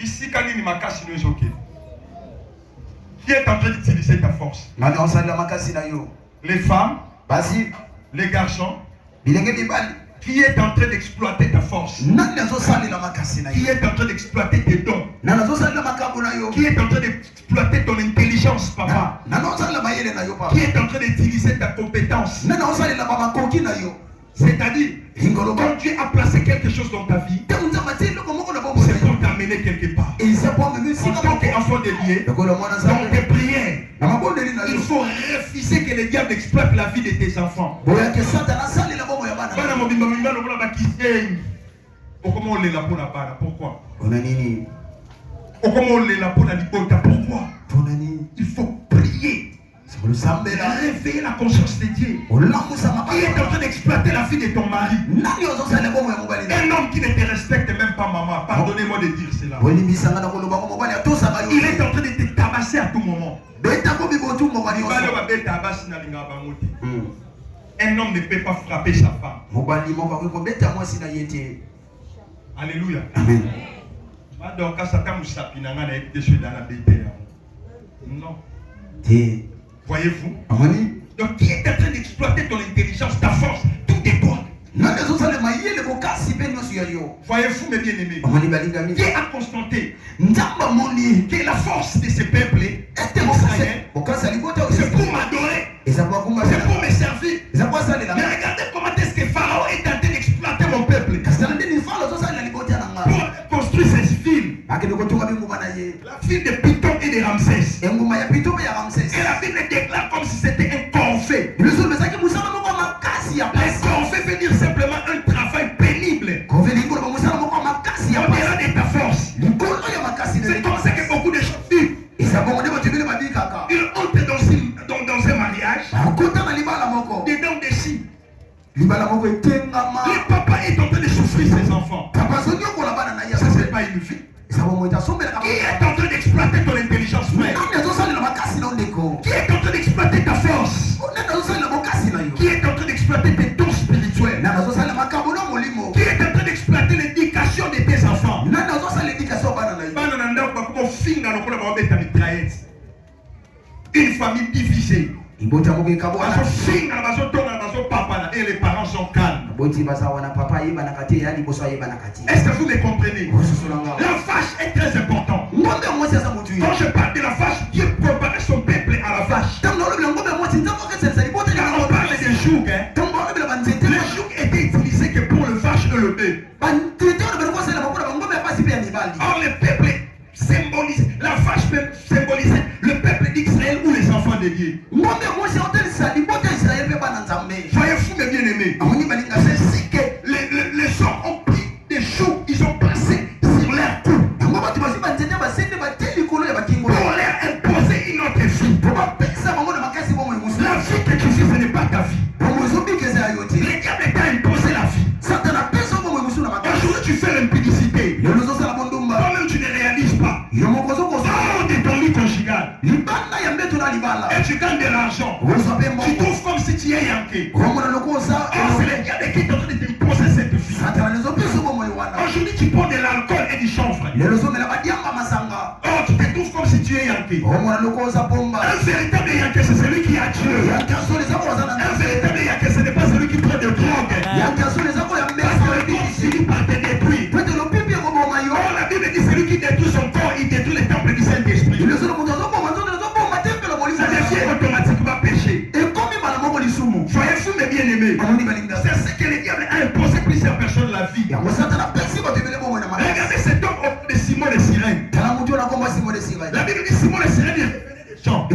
Ici, quand il m'a cassé le jockey. Qui est en train d'utiliser ta force? Les femmes, les garçons. Qui est en train d'exploiter ta force? Qui est en train d'exploiter tes dons? Qui est en train d'exploiter ton intelligence, papa? Qui est en train d'utiliser ta compétence? C'est-à-dire, quand Dieu a placé quelque chose dans ta vie, c'est pour t'amener quelque part. En tant qu'enfant de Dieu, dans tes prières, il faut refuser que le diable exploite la vie de tes enfants. Pourquoi? Pourquoi? Il faut prier. Réveiller la conscience de Dieu. Qui est en train d'exploiter la vie de ton mari? Un homme qui ne te respecte même pas, maman. Pardonnez-moi de dire cela. Il est en train de te tabasser à tout moment. Un homme ne peut pas frapper sa femme. Alléluia. Amen. Non. Voyez-vous? Donc qui est en train d'exploiter ton intelligence, ta force, tout est toi? Voyez-vous mes bien-aimés? Dieu a constaté que la force de ce peuple d'Israël, c'est pour m'adorer, c'est pour me servir. Mais regardez comment est-ce que Pharaon est en train d'exploiter mon peuple pour construire ses villes. La ville de Python et de Ramsès. Et la Bible déclare comme si c'était un corvée. Un corvée veut dire simplement un travail pénible. Au-delà de ta force. C'est comme ça que beaucoup de gens vivent. Ils entrent dans un mariage. Dedans des si. Le papa est en train de souffrir ses enfants. Ça c'est pas une vie. Qui est en train d'exploiter ton intelligence, frère? Qui est en train d'exploiter ta force? Qui est en train d'exploiter tes dons spirituels? Qui est en train d'exploiter l'éducation de tes enfants? Une famille divisée. Et les parents sont calmes. Est-ce que vous me comprenez? La vache est très importante. Quand je parle de la vache, Dieu préparait son peuple à la vache. Quand on parle des jougs, le joug était utilisé que pour le vache et le bœuf. Or le peuple symbolise, la vache peut symboliser le peuple d'Israël ou les enfants de Dieu. Voyez-vous mes bien-aimés? C'est ainsi que les hommes ont pris des choux, ils ont placé sur leur cou pour leur imposer une autre vie. La vie que tu vis, ce n'est pas ta vie. Le diable t'a imposé la vie. Aujourd'hui tu fais l'impudicité. Toi-même tu ne réalises pas. Sors de ton lit conjugal. Et tu gagnes de l'argent. Tu trouves comme si tu es yanké. Or c'est le diable qui est en train de t'imposer cette vie. Aujourd'hui tu prends de l'alcool et du chanvre. Or tu te trouves comme si tu es yanké. Un véritable yanké c'est celui qui a Dieu. Un véritable yanké ce n'est pas celui qui prend de drogue. Parce que le corps finit par te détruire. Or la Bible dit celui qui détruit son corps, il détruit le temple du Saint-Esprit. Ça devient automatiquement péché. Voyez-vous mes bien-aimés? C'est ce que le diable a imposé plusieurs personnes la vie. Regardez cet homme de Simon le Sirène. La Bible dit Simon le Sirène est des gens.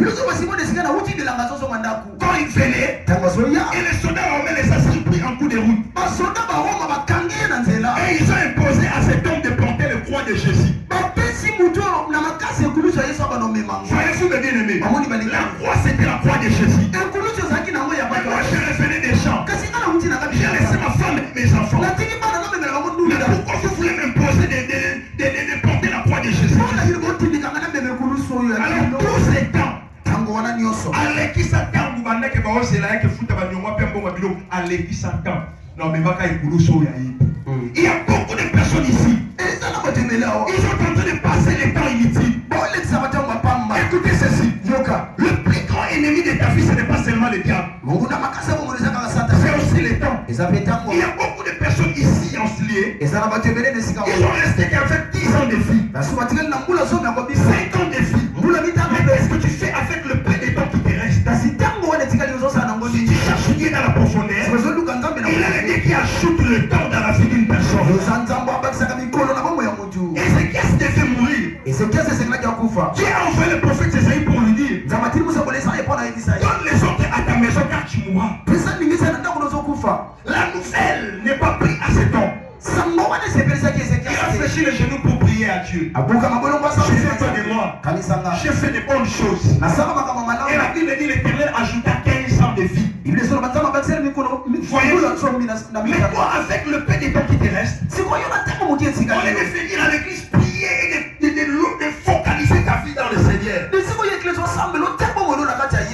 Quand il venait, et les soldats romains les a surpris en coup de route. Et ils ont imposé à cet homme de porter le croix de Jésus. Voyez-vous mes bien-aimés? La croix c'était la croix de Jésus. Moi je revenais des champs. J'ai laissé ma femme et mes enfants. Mais pourquoi vous voulez m'imposer de porter la croix de Jésus? Alors tous ces temps, il y a beaucoup de personnes ici. Ils sont en train de passer les temps inutiles. Écoutez ceci. Le plus grand ennemi de ta vie, ce n'est pas seulement le diable. C'est aussi le temps. Il y a beaucoup de personnes ici en Slié. Ils ont resté qu'avec 10 ans de vie, 5 ans de vie. Mais qu'est-ce que tu fais avec le peu de temps qui te reste? Si tu cherches Dieu dans la profondeur, il a le Dieu qui ajoute le temps dans la vie d'une personne. Ézéchias devait mourir. Dieu a envoyé le prophète Esaïe pour lui dire: donne les autres à ta maison car tu mourras. La nouvelle n'est pas prise à ce temps. Il a fléchi les genoux pour prier à Dieu. J'ai fait pas de moi. J'ai fait de bonnes choses. Et la Bible dit: l'Éternel ajouta 15 ans de vie. Mais toi, avec le peu de temps qui te reste, on est de venir à l'église prier et de focaliser ta vie dans le Seigneur.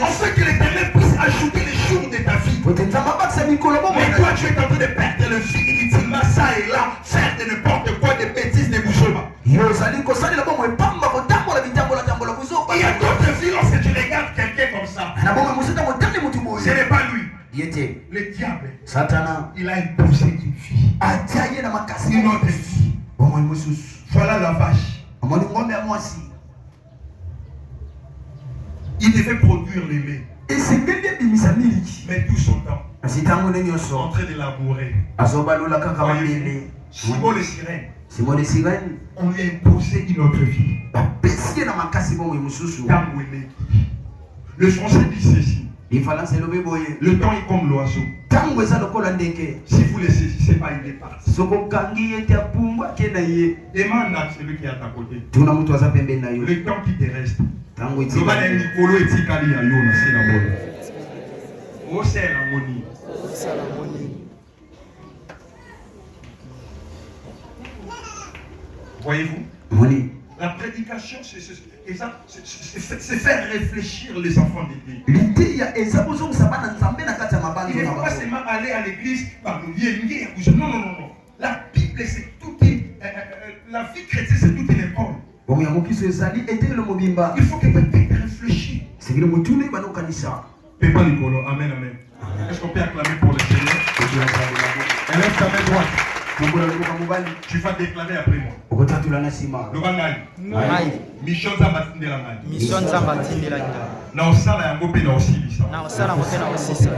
On fait que l'Éternel puisse ajouter les jours de ta vie. Mais toi, tu es en train de perdre le vie inutilement, ça et là, faire de n'importe quoi, des bêtises, des bouchons. Il y a d'autres vies lorsque tu regardes quelqu'un comme ça. Ce n'est pas lui. Le diable, Satan, il a imposé une vie, une autre vie. Voilà la vache. Il devait produire le lait. Mais tout son temps, en train de labourer. Simon les sirènes, on lui a imposé une autre vie. Le français dit ceci: le temps est comme l'oiseau. Si vous ne le saisissez pas, il est parti. Demande à celui qui est à ta côté. Le temps qui te reste. Voyez-vous? La prédication, c'est faire réfléchir les enfants de Dieu. Il ne faut pas seulement aller à l'église par le lien. Non, non, non, non. La Bible, c'est toute la vie chrétienne, c'est toute une école. Il faut que quelqu'un réfléchisse. Pépé Nicolo, amen, amen. Est-ce qu'on peut acclamer pour le Seigneur? Élève ta main droite. Tu vas déclarer après moi. Mission Zambatindela ngai. Mission Zambatindela ngai. Na osala yango pe na osilisa. Na osala yango pe na osilisa.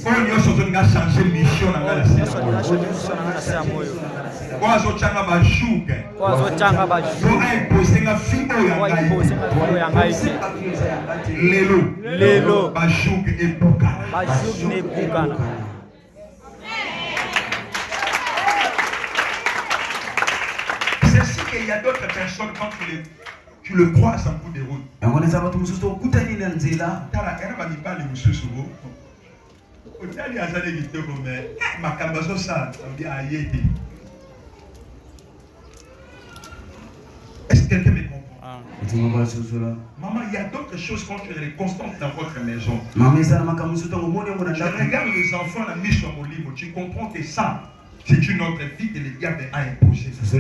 Oyo nyonso ozolinga changer mission na ngai na sila moyo. Ozochanga bashuke. Ozochanga bashuke. Ozoposenga fibo ya ngai. Ozoposenga fibo ya ngai. Lelo bashuke ebukana. Bashuke ebukana. Il y a d'autres personnes, quand tu le croises en bout de route. Est-ce que quelqu'un me comprend? Maman, il y a d'autres choses quand tu les constantes dans votre maison. Je regarde les enfants, la mise sur mon livre, tu comprends que ça, c'est une autre vie que le diable a imposée. La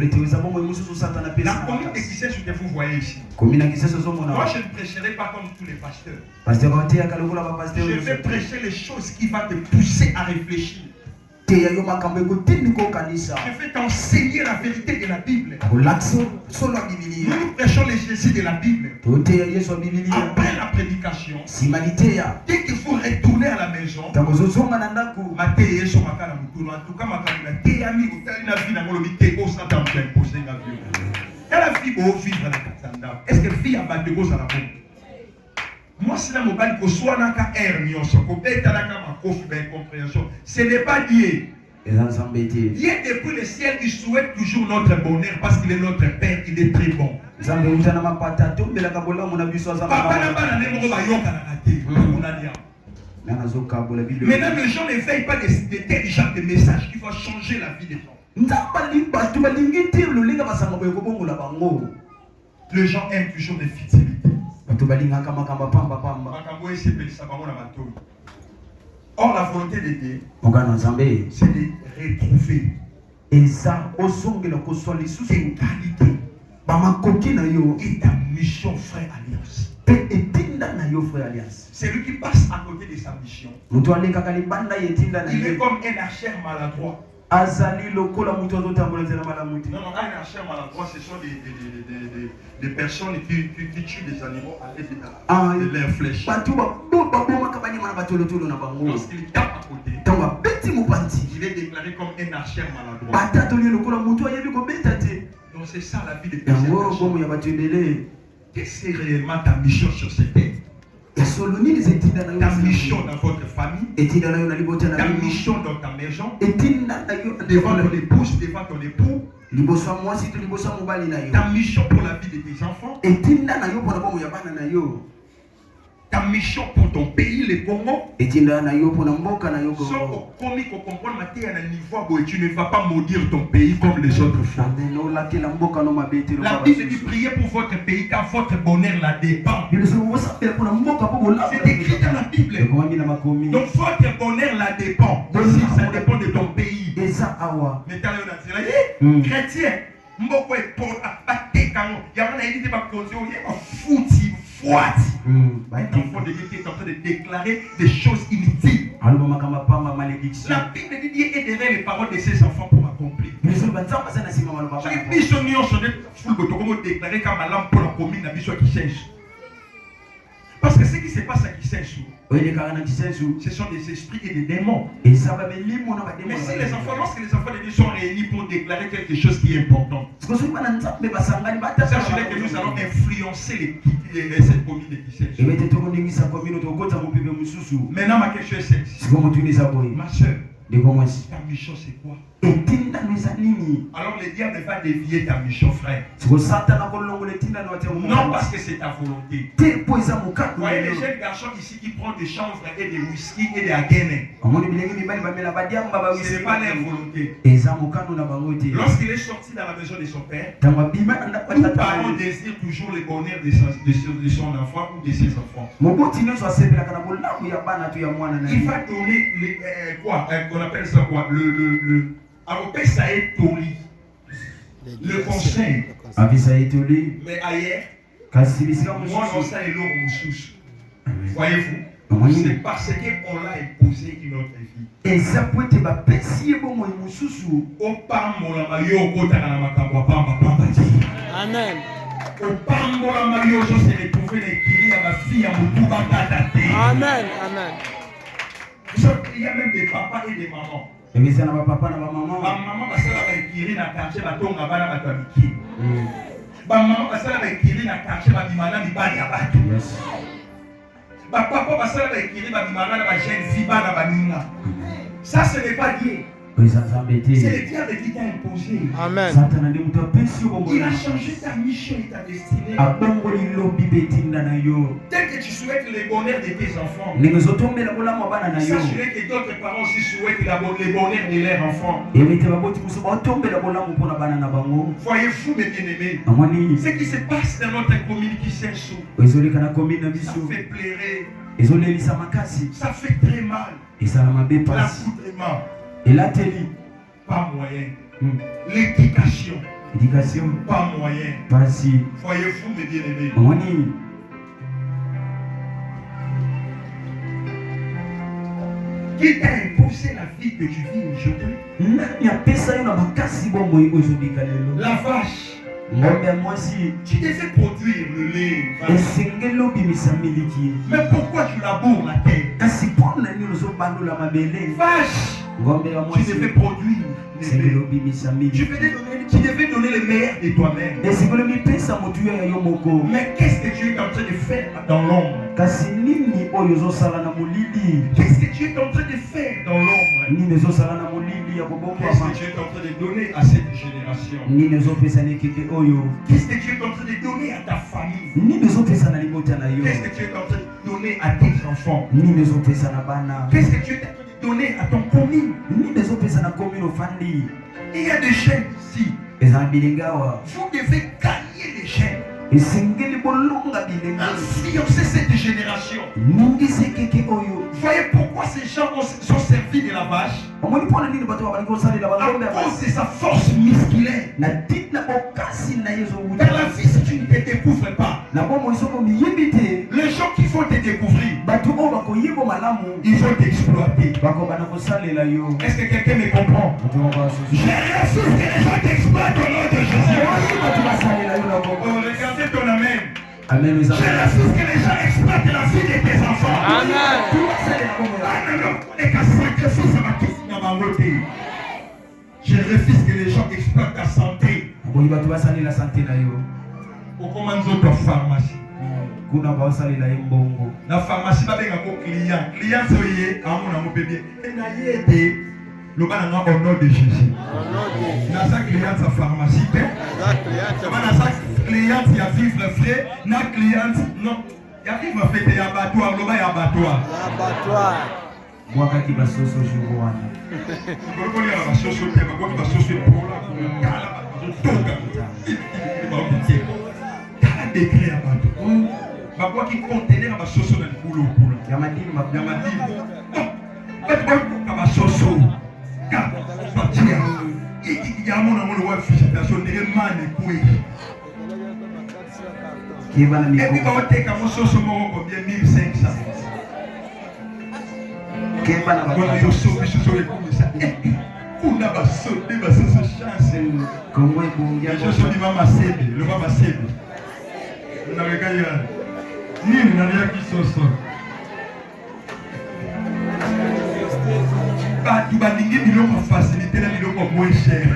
commune de Kisses que vous voyez ici. Moi, je ne prêcherai pas comme tous les pasteurs. Je vais prêcher les choses qui vont te pousser à réfléchir. Je vais t'enseigner la vérité de la Bible. Nous prêchons les Jésus de la Bible. Après la prédication, dès que vous retournez à la maison, est-ce que fille a battu à la bombe? Moi, c'est la mobile que soit dans la compréhension. Ce n'est pas Dieu. Dieu depuis le ciel, il souhaite toujours notre bonheur parce qu'il est notre Père, il est très bon. Maintenant, les gens ne veillent pas de tels genres de messages qui vont changer la vie des gens. Les gens aiment toujours des futilités. Or, la volonté de Dieu, c'est de retrouver des qualités bamakoki na yo et ta mission, frère Alliance. pe etinda na yo frère Alliance. Celui qui passe à côté de sa mission, Mutu alekaka libanda yetinda na il est yo comme un archer maladroit. azali lokola mutu azotambola nzela malamu te. Non, non, un archer maladroit, ce sont des personnes qui tuent des animaux à l'aide de leurs flèches. Batu babomaka banyama na batolotolo na bango. Lorsqu'il tape à côté, Ntango abeti mopanzi il est déclaré comme un archer maladroit. batatoli lokola mutu ayebi kobeta te. Donc c'est ça la vie de ces Yango personnes. bomo ya bato ebele. Qu'est-ce que c'est réellement ta mission sur cette terre? Esolo nini etinda na yo Ta mission dans votre famille, etinda na yo na libota na ta yo mission dans ta maison, etinda na yo devant ton épouse, devant ton époux, liboso ya mwasi to liboso ya mobali na yo ta mission pour la vie de tes enfants, etinda na yo mpona bomo ya bana na yo ta mission pour ton pays, le Congo. etinda na yo mpona mboka na yo Sans Congo. comique comprendre matière à un niveau où tu ne vas pas maudire ton pays comme les autres font. Amen. Olakela mboka no mabe te La lokola Bible dit basusu. priez pour votre pays car votre bonheur la dépend. Biloso bosapela mpona mboka po bolaba. C'est écrit dans la Bible. Ekomami na makomi. Donc votre bonheur la dépend. Aussi ça dépend de ton pays. Eza awa. Mais t'as l'air chrétien. Mboko est pour abattre quand il y a un idée de cause il y a un fouti fouati. Un enfant de Dieu qui est en train de déclarer des choses inutiles. Aloba makama pamba malédiction. La Bible dit Dieu aiderait les paroles de ses enfants pour accomplir. Biloso banzamba sana sima maloba Chaque bana. mission n'y a changé full boto comme déclarer comme la lampe pour la commune la mission qui change. Parce que ce qui se passe à Kisensu, Oyelekaka na kisensu. ce sont des esprits et des démons. Eza babelimo na bademo. Mais si les enfants, lorsque les enfants de Dieu sont réunis pour déclarer quelque chose qui est important, Sikoso bana nzambe basangani bata. sachez que nous allons influencer cette commune de Kisensu. Ebete tokondingisa komino tokota mopepe mususu. Maintenant, ma question est celle-ci. Sikomo tunisa boye. Ma soeur, Ndeko mwasi. ta mission c'est quoi? Etinda no eza nini? Alors le diable va dévier ta mission, frère. Siko satana kolongola etinda no ate mo. Non parce que c'est ta volonté. Te po eza Vous mokako. voyez les jeunes garçons ici qui prennent des chanvres et des whisky et des agènes. Omoni bilenge mibali bamela badiamba ba Ce n'est pas leur volonté. eza mokano na bango te. Lorsqu'il est sorti dans la maison de son père, Tango abima na ndako tout tata. parent désire toujours le bonheur de son enfant ou de ses enfants. Moboti nyonso asepelaka na bolamu ya bana to ya mwana na Il ye. va donner quoi on appelle ça quoi? Après ça est Tori. Le conseil. Avisa etoli Mais ailleurs, kasi bisika moi non mususu. ça est l'eau moussous. Voyez-vous? Oui. C'est parce qu'on l'a imposé une autre vie. Eza po ete bapesi ye bomoi mosusu. Opambola yo kotaka na makambo pamba pamba ti. Amen. Opambola yo zo se retrouver les kiri ya ma fille ya mutuba tata te. Amen. Amen. Vous savez, il y a même des papas et des mamans. Ebisa na bapapa na bamama. Ba maman basala ba kiri na quartier batonga bana bato ya miki. Ba maman basala ba kiri na quartier ba bimana mibali ya bato. Yes. Ba papa basala ba kiri ba bimana na ba jeune fille bana baninga. Ça ce n'est pas Dieu. Eza nzambe C'est te. le diable qui t'a imposé. Amen. Satana nde mutu apesi yo bomoi. Il a changé ta mission et ta destinée. Abongoli lobi mpe etinda na yo. Dès que tu souhaites le bonheur de tes enfants, Ndenge ozotombela bolamu ya bana na yo. sache que d'autres parents aussi souhaitent le bonheur de leurs enfants. Ebete baboti mosusu baotombela bolamu mpona bana na bango. Voyez-vous, mes bien-aimés, Amoni ce qui se passe dans notre commune qui s'insout, ezoleka na komi na ça biso. fait pleurer, Ezolelisa makasi. ça fait très mal. Ezala mabe pasi. L'accoutrement, Elateli. pas moyen. L'éducation, Éducation. pas moyen. Pasi. Voyez-vous, mes bien-aimés, Amoni. qui t'a imposé la vie que tu vis aujourd'hui? Nani apesa yo na makasi bomoi ozobika lelo? La vache, Ngombe ya mwasi tu devais produire le lait. Vache. esengeli obimisa miliki. Mais pourquoi tu laboures la terre? Kasi mpona nini ozobandola mabele? Vache, Ngombe ya tu mwasi devais produire le esengeli lait. obimisa miliki. Tu devais donner le meilleur de toi-même. esengeli mipesa motu yo ya yo moko. Mais qu'est-ce que tu es en train de faire dans l'ombre? Kasi nini oyo ozosala na molili? Qu'est-ce que tu es en train de faire dans l'ombre? Nini ezosala na molili ya Qu'est-ce kobokwama? que tu es en train de donner à cette génération? Nini ezopesa na ekeke oyo? Qu'est-ce que tu es en train de donner à ta famille? Nini ezopesa na libota na yo? Qu'est-ce que tu es en train de donner à tes enfants? Nini ezopesa na bana? Qu'est-ce que tu es en train de donner à ton commune? Nini ezopesa na komi ofandi? Il y a des chaînes ici. Eza na bilinga awa. Vous devez gagner les chaînes. Influencer cette génération. Voyez pourquoi ces gens sont servis de la vache? À cause de sa force musculaire. Dans la vie, si tu ne te découvres pas, les gens qui vont te découvrir, ils vont t'exploiter. Est-ce que quelqu'un me comprend? Je refuse que les gens t'exploitent au nom de Jésus. Oh, regardez ton amen. Amen. Je refuse que les gens exploitent la vie de tes enfants. Amen. Je refuse que les gens exploitent ta santé. Au commande de pharmacie. La pharmacie va bien client. Client soyez à mon bébé. Et n'ayez le au nom de Jésus. Dans sa cliente sa pharmacie. Dans sa cliente il y a vivre frais. Na cliente non. Il y a vivre fait des abattoirs. Le bas il y a abattoir. Moi qui va saucer au jour. Pourquoi il y a la sauce au thé? Pourquoi il va saucer pour là? Décret à bateau. Ma voix qui contenait la sauce dans le boulot. Yamadim. Ma sauce. Il y a mon amour de personne ne man et puis on take mon sauce combien 1500. On a sauté ma sauce chance. Comment je suis dit maman c'est le maman c'est. On a regardé ni n'a rien qui sauce. Tu vas dire que tu faciliter la vidéo moins cher.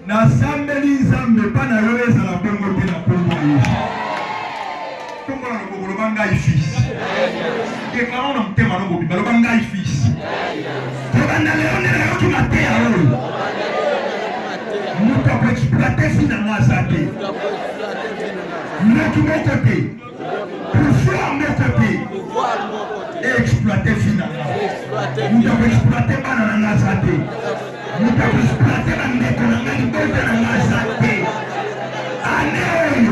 Na sambeli zambe pas na yoles à la bonne côté la bonne. Comment le banga est fils. Et quand on te m'a le banga est fils. Tu vas dans le on qui m'a terre. Nous t'avons exploité finalement ça. Nous tout mon côté. Pouvoir mon côté. Et exploiter finalement. Nous avons exploité pas dans la santé. Nous avons exploité la santé. Allez,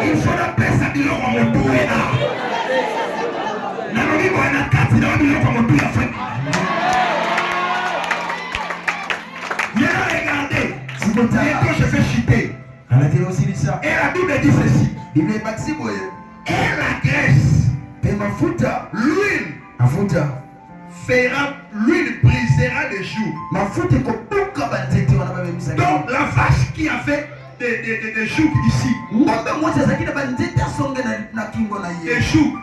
il faut la paix à dire au moto et là. Nous avons un carte dans le moto et fait. Viens regarder. Si vous avez je fais chuter. Et la Bible dit ceci. Et la graisse. Et ma fouta. L'huile. L'huile brisera les joues. Donc la vache qui a fait des joues ici. Des joues.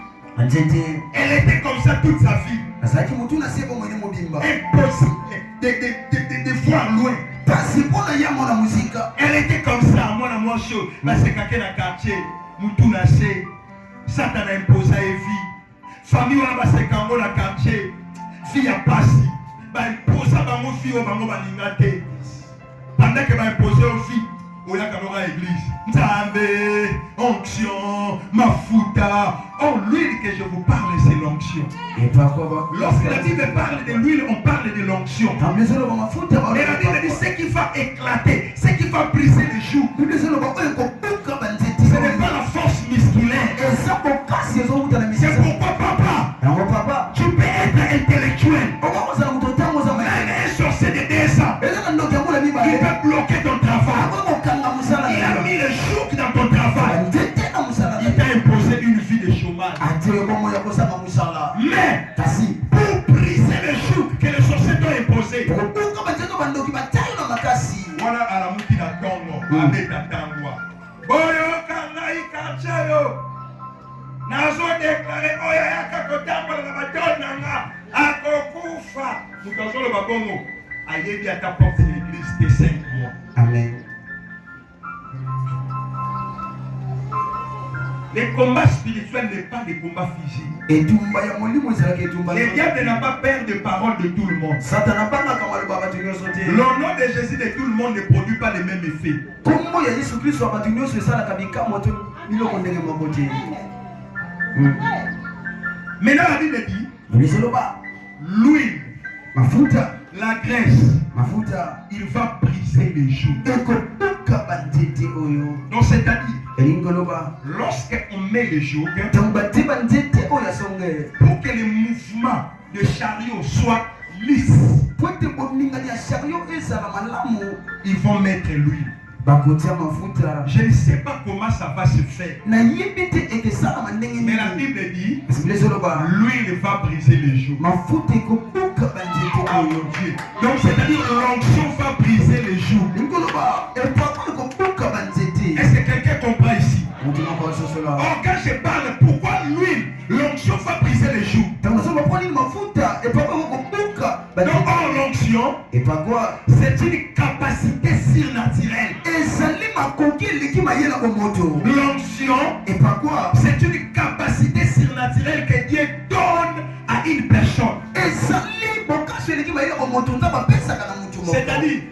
Elle était comme ça toute sa vie. Impossible de voir loin. Elle était comme ça, moi chaud. Parce que quelqu'un dans le quartier, Moutouna sait, Satan a imposé la vie. Famille, on a passé quand on a quartier, fille a passé. Bah, imposé à mon fille, on va m'inviter. Pendant que va imposer aux filles, on a quand même l'église. Nzambe, onction, mafuta. Oh, l'huile que je vous parle, c'est l'onction. Lorsque la Bible parle de l'huile, on parle de l'onction. Et la Bible dit ce qui va éclater, ce qui va briser les joues. Ce n'est pas la force musculaire. C'est pourquoi papa, tu peux être intellectuel. Mais sur ces dessins, il peut bloquer ton travail. Il a mis le joug dans ton travail. Il t'a imposé une vie de chômage. Mais pour briser le joug que les sorciers t'ont imposé, voilà à la mouti na Congo, avec ta tangwa. Boyo kangai kachayo. Nazo déclaré oya yaka kotambo na batona nga akokufa. Mutazolo babongo. Ayebi à ta porte l'église de 5 mois. Amen. Les combats spirituels n'est pas des combats physiques. Le diable n'a pas peur de paroles de tout le monde. Le nom de Jésus de tout le monde ne produit pas les mêmes effets. Maintenant la Bible dit l'huile, la graisse, il va briser les joues. Donc c'est-à-dire, lorsqu'on met les jours, pour que les mouvements de chariot soient lisses, ils vont mettre l'huile. Je ne sais pas comment ça va se faire. Mais la Bible dit, l'huile va briser les jours. Donc c'est-à-dire l'onction va briser les jours. Est-ce que quelqu'un comprend ici? Or quand je parle, pourquoi l'huile, l'onction va briser les jours? Donc l'onction, c'est une capacité surnaturelle. L'onction, c'est une capacité surnaturelle que Dieu donne à une personne. C'est-à-dire,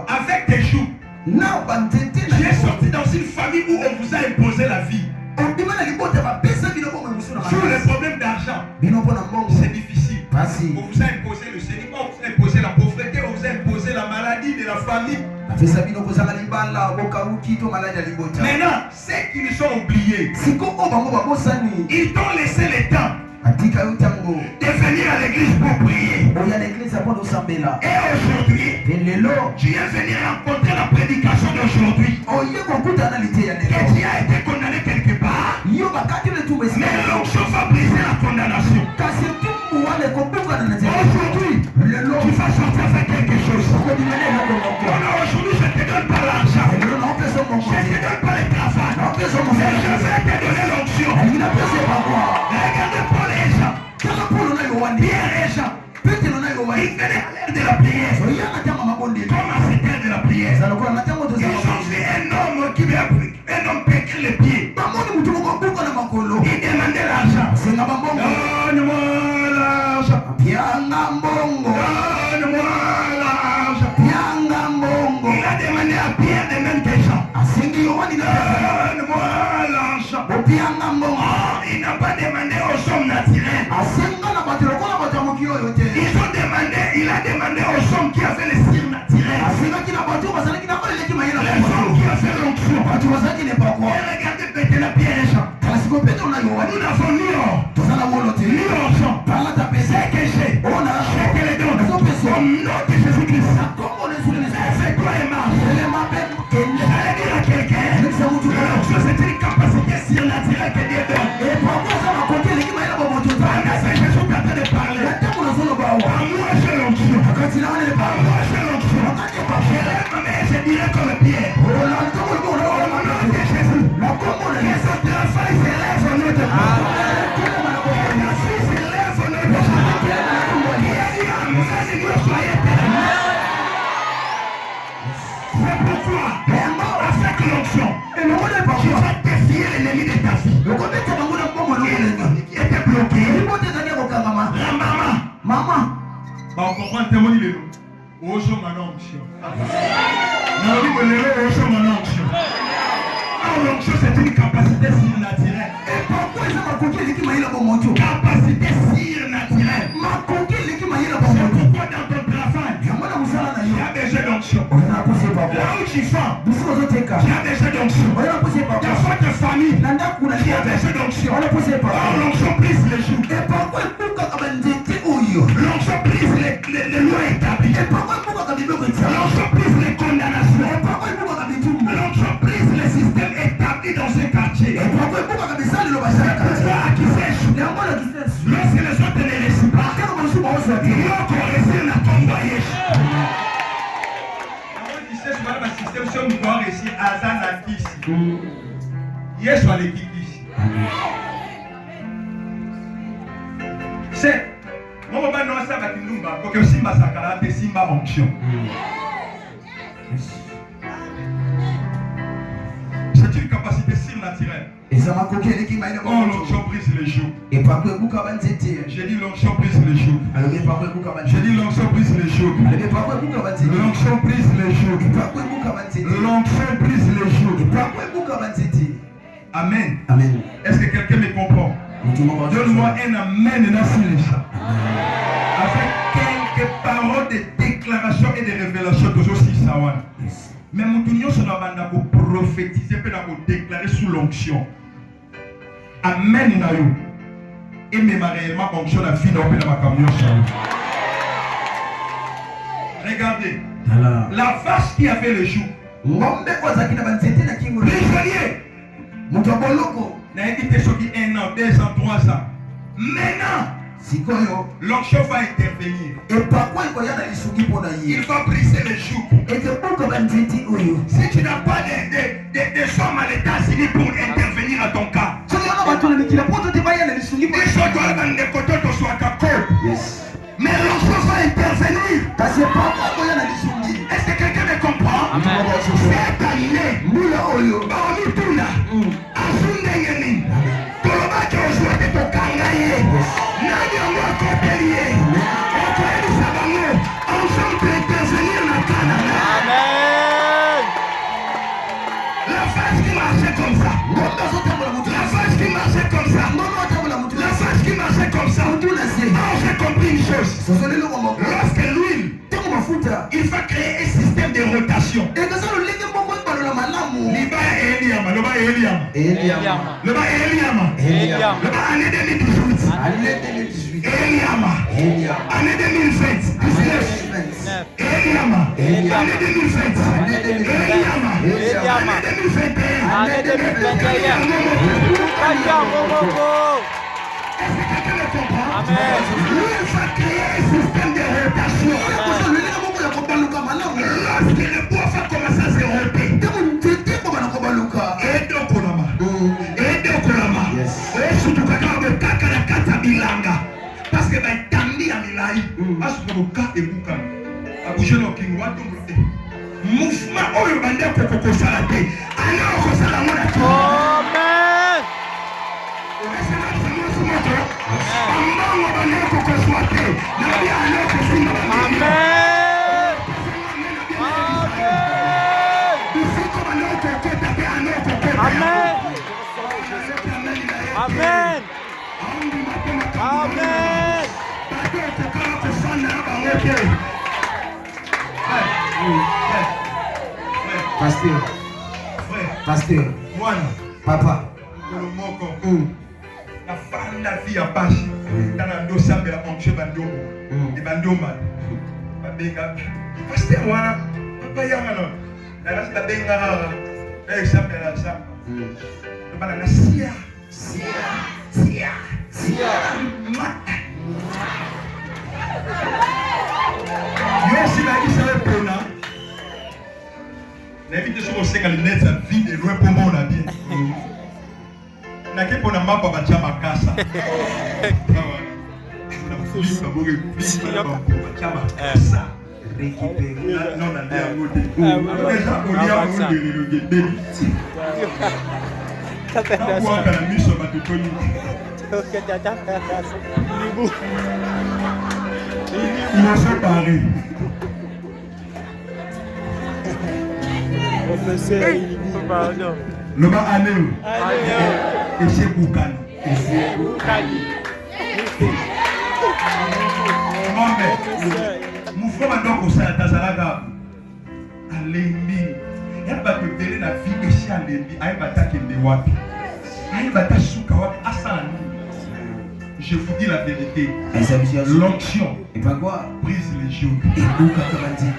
avec des jours, j'ai sorti dans une famille où on vous a imposé la vie. Sur les problèmes d'argent, c'est difficile. On vous a imposé le célibat, on vous a imposé la pauvreté, on vous a imposé la maladie de la famille. Maintenant, ceux qui nous sont oubliés, ils t'ont laissé le temps de venir à l'église pour prier. Et aujourd'hui, tu es venu rencontrer la prédication d'aujourd'hui. Et tu as été condamné quelque part. Mais l'onction va briser la condamnation. Aujourd'hui, tu vas sortir avec quelque chose. Aujourd'hui, je ne te donne pas l'argent. Je ne te donne pas le travail. Je vais te donner l'onction. Regarde pour les gens. Bien les gens. Il venait à l'air de la prière. Comment c'était de la prière? Ils ont vu un homme qui veut appliquer. Un homme peut écrire les pieds. Il demandait l'argent. Donne-moi l'argent. Donne-moi l'argent. Il a demandé à Pierre de même des gens. Donne-moi l'argent. Il n'a pas demandé aux hommes naturels. Il a demandé aux hommes qui avaient les signes naturels. Les hommes qui avaient l'onction. Regardez maintenant Pierre. Nous n'avons ni or, ni argent. C'est que j'ai. Je te le donne. Au nom de Jésus-Christ. Fais-toi et marche. J'allais dire à quelqu'un, l'onction c'est une capacité surnaturelle que Dieu donne. C'est Jésus qui est en train de parler. Moi j'ai l'onction. Moi j'ai l'onction. Je dirais comme Pierre. Au nom de Jésus. Que ce travail s'élève au nom de Dieu. C'est pourquoi, avec l'onction, tu vas défier l'ennemi de ta vie. Qui était bloqué. La maman. On comprend le témoignage de nous. Ojo manonction. L'onction c'est une capacité surnaturelle. Et pourquoi ils ont capacité surnaturelle? C'est pourquoi dans ton travail, tu as besoin d'onction. Là où tu fais, tu as besoin d'onction. Dans votre famille, tu as besoin d'onction. L'onction brise les jours. L'onction brise les lois établies. L'onction brise les condamnations. L'onction brise les systèmes établis dans ce quartier. Lorsque les autres ne réussissent pas, c'est une capacité surnaturelle. L'onction brise les jours. J'ai dit l'onction brise les jours. J'ai dit l'onction brise les jours. L'onction brise les jours. L'onction brise les jours. Amen. Est-ce que quelqu'un me comprend? Donne-moi un amen dans ce champ. Avec quelques paroles de déclaration et de révélation de Josie Sawan. Mais mon union sur la bande pour prophétiser, pour déclarer sous l'onction. Amen na yo. Et même réellement onction la vie dans ma camion. Regardez. La vache qui avait le joug. Ngombe kwa zakina banzete na kingo. Prisonnier. Mutoboloko. Na été choqué 1 an, 2 ans, 3 ans. Maintenant, sikoyo l'onction va intervenir. Et par quoi il va Il va briser les jougs. Et que pourquoi banzete oyo. Si tu n'as pas de femmes à l'État-Unis pour intervenir à ton cas. Yes. Mais l'onction va intervenir. Parce que pourquoi est-ce que quelqu'un me comprend? Amen. C'est année. Mula oyo. Baomituna. Azundengeni. Kolobaki ozwate tokangaye. Nani yango akopelie. Okoyebisa bango. Onction peut intervenir na Canada. Amen. La vache qui marchait comme ça. La vache qui marchait comme ça. La vache qui marchait comme ça. Alors j'ai compris une chose. Lorsque l'huile, il va créer un système de rotation. Liba Eliama. Liba année 2018. Eliama. Année 2020. Eliama. Année 2020. Eliama. Année 2021. Année 2021. Est-ce que quelqu'un me comprend? Amen. Lui va créer un système de rotation. Lorsque le bois va commencer à se romper. Parce que Tandi a Milai, Asuka et Boukan, a bougé le king, mouvement urbain pour que ça la paix. Alors que ça la monnaie. Amen. Amen. Amen. Pasteur, papa, la femme la fille à bâche dans la dossier de la manche bandomo et bandoma pasteur wana papa yangano la race la benga et ça me la ça le banana sia yo si la isa pona l'invité sur le sec à lunettes ça vide et loin pour moi on a bien nake pona mapa batia makasa na fusi baboge fusi na batia makasa récupérer non na ndea ngode déjà olia ngode le bébé kwa kana miso batutoni ils sont parés Pardon. le bas année et c'est Boukani. Mon frère m'a donc aussi à Tazalaga. Alembi. Elle va te donner la vie et si Alembi. Elle va t'accueillir wapi. Elle va t'assurer wapi. Asani. Je vous dis la vérité. L'onction. Et pas quoi? Brise les jours. Et nous, quand on va dire,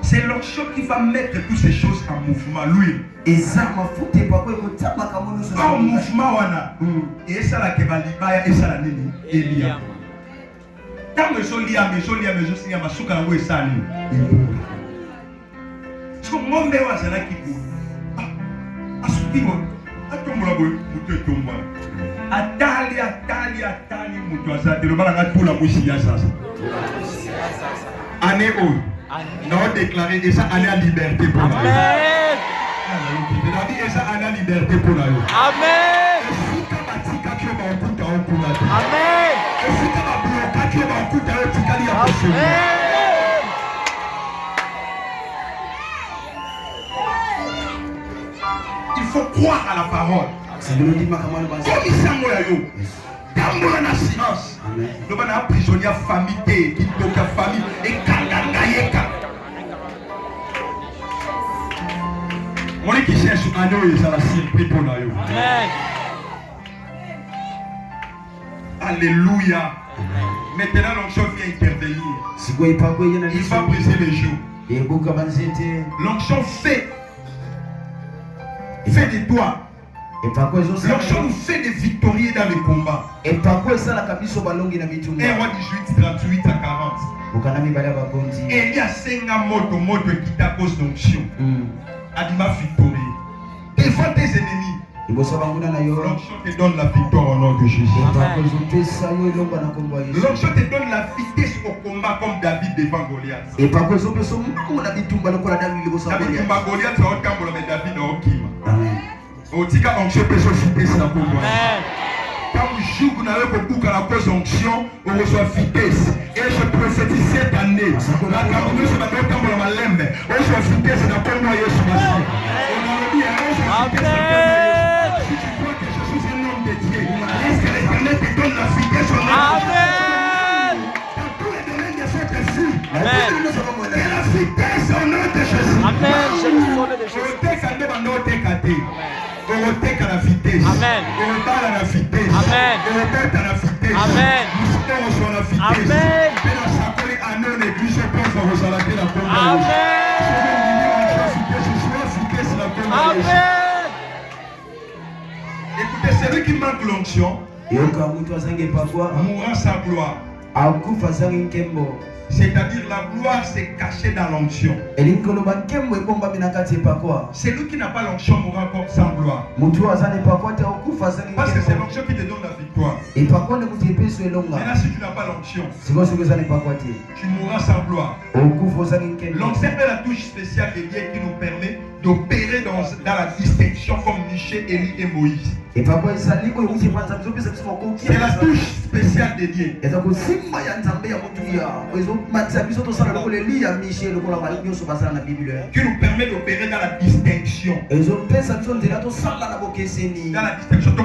c'est l'onction qui va mettre toutes ces choses en mouvement. L'huile. Et ça m'a foutu pas quoi il t'a pas comme nous. En mouvement wana. Et ça la kebalibaya et ça la nini. Elia. Tant que je lis mais je signe ma souka na we sali. So ngombe wa sana kibu. Asuki go. Atombola boy muto tomba. Atali muto azate le bala ngatula mushi ya sasa. Année haut. Non déclaré et ça allait à liberté pour nous. Amen. Et ça allait à liberté pour nous. Amen. Amen. Il faut croire à la parole. Comme il s'en dans la science, nous avons un prisonnier famille qui est famille et Kangangayeka. année ça la surpris pour nous. Amen. Alléluia. Maintenant l'onction vient intervenir. Il va briser les jours. L'onction fait de toi. L'onction nous fait des victorieux dans le combat. 1 Roi 18, 38 à 40. Et il y a 5 motos qui t'a cause d'onction. Adima victorieux. Devant tes ennemis. L'onction te donne la victoire au nom de Jésus. L'onction te donne la vitesse au combat comme David devant Goliath. Goliath va au camp, mais David va au Kima. Otika onction peut se vitesse na combat. Quand vous jouez, vous n'avez pas beaucoup à la cause d'onction, on reçoit vitesse. Et je prophétise cette année. La campagne se va dans le camp de la lembe. On reçoit vitesse dans le combat Yesu Massi. On a dit on reçoit vitesse. Si tu crois que je suis un homme de Dieu, est-ce que l'Éternel te donne la vitesse au nom de Jésus? Dans tous les domaines de cette vie. Amen. Et la vitesse au nom de Jésus. Amen. Je vous donne des choses. On retèque à la vitesse. Amen. On parle à la vitesse. Amen. On répète à la vitesse. Amen. Nous reçoit la vitesse. Amen. Et dans sa colle à nous, l'église, je pense qu'on reçoit la vitesse. Amen. Amen. Écoutez, celui qui manque l'onction mourra sans gloire. C'est-à-dire la gloire s'est cachée dans l'onction. Celui qui n'a pas l'onction mourra encore sans gloire. Parce que c'est l'onction qui te donne la victoire. Maintenant, si tu n'as pas l'onction, tu mourras sans gloire. L'onction est la touche spéciale de Dieu qui nous permet d'opérer dans la distinction comme Michel, Élie et Moïse. C'est la touche spéciale de Dieu. Qui nous permet d'opérer dans la distinction. Dans la distinction.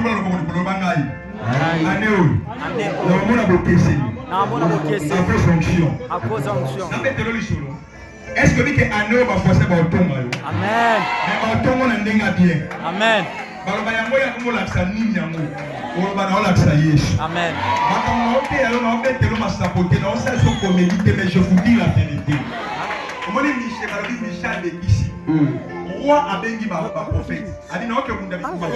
Est-ce que vous avez un forcer par ton maillot? Amen. Mais par ton on est bien. Amen. Amen. Mais je vous dis la vérité. Roi a béni ma prophète. A dit non que vous n'avez pas ma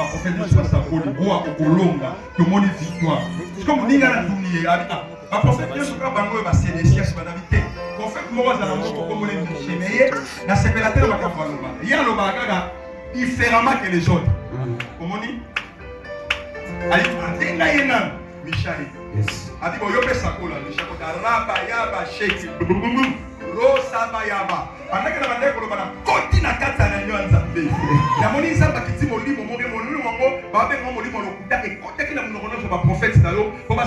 prophète soit sa folie. Roi au Colomba. Que mon victoire. Comme vous dites à la dounie. Ma prophète bien sûr quand bango va célestier sur la vérité. Prophète moi za la moko comme les miché. Mais na sepelateur va kafaloba. Ya lo bagaga différemment que les autres. Comment dit? Ali atenga yena Michel. Yes. Adi bo yope sakola Michel ko raba yaba shake. Rosa bayaba. Pendant que la bande ko bana koti na kata na nyanza mbe. Ya moni samba kiti molimo mo be molimo mo ba be mo molimo lokuta e kote ki na munokono so ba prophète dalo ko ba